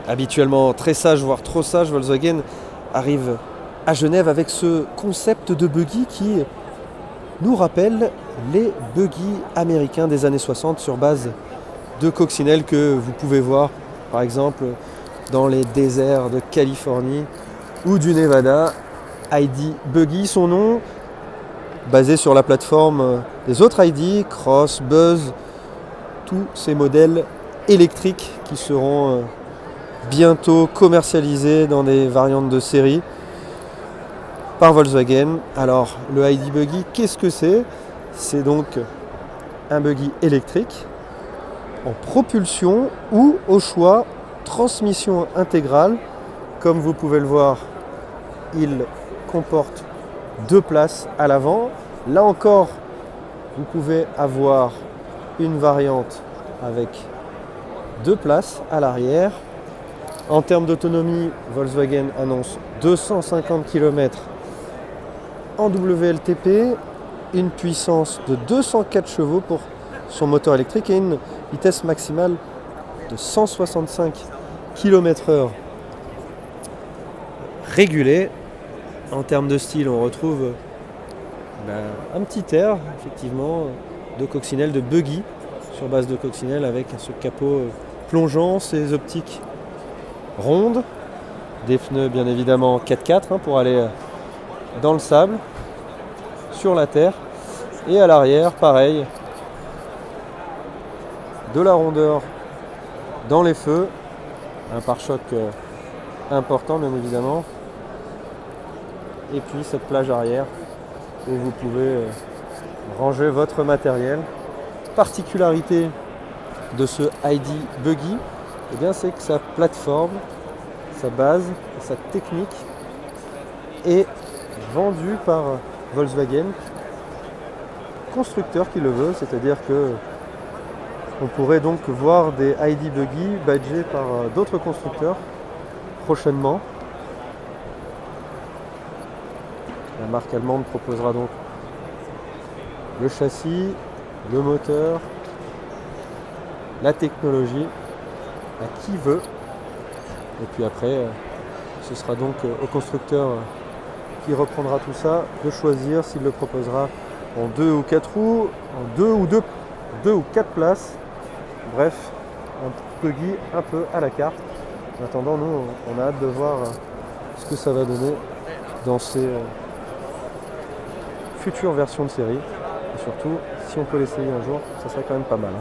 habituellement très sage, voire trop sage, Volkswagen arrive à Genève avec ce concept de buggy qui nous rappelle les buggy américains des années 60 sur base de coccinelle que vous pouvez voir par exemple dans les déserts de Californie ou du Nevada. ID Buggy, son nom, basé sur la plateforme des autres ID, Cross, Buzz, tous ces modèles électriques qui seront bientôt commercialisés dans des variantes de série par Volkswagen. Alors le ID Buggy, qu'est-ce que c'est ? C'est donc un buggy électrique en propulsion ou au choix transmission intégrale. Comme vous pouvez le voir, il comporte 2 places à l'avant. Là encore, vous pouvez avoir une variante avec 2 places à l'arrière. En termes d'autonomie, Volkswagen annonce 250 km en WLTP, une puissance de 204 chevaux pour son moteur électrique et une vitesse maximale de 165 km/h régulée. En termes de style, on retrouve un petit air effectivement de coccinelle, de buggy sur base de coccinelle avec ce capot plongeant, ces optiques rondes, des pneus bien évidemment 4x4 pour aller dans le sable, sur la terre, et à l'arrière pareil, de la rondeur dans les feux, un pare-choc important bien évidemment, et puis cette plage arrière où vous pouvez ranger votre matériel. Particularité de ce ID Buggy, c'est que sa plateforme, sa base, sa technique est vendue par Volkswagen, constructeur qui le veut, c'est-à-dire que on pourrait donc voir des ID Buggy badgés par d'autres constructeurs prochainement. La marque allemande proposera donc le châssis, le moteur, la technologie à qui veut. Et puis après, ce sera donc au constructeur qui reprendra tout ça de choisir s'il le proposera en 2 ou 4 roues, en 2 ou 4 places. Bref, un buggy un peu à la carte. En attendant, nous, on a hâte de voir ce que ça va donner dans ces futures versions de série. Et surtout, si on peut l'essayer un jour, ça serait quand même pas mal.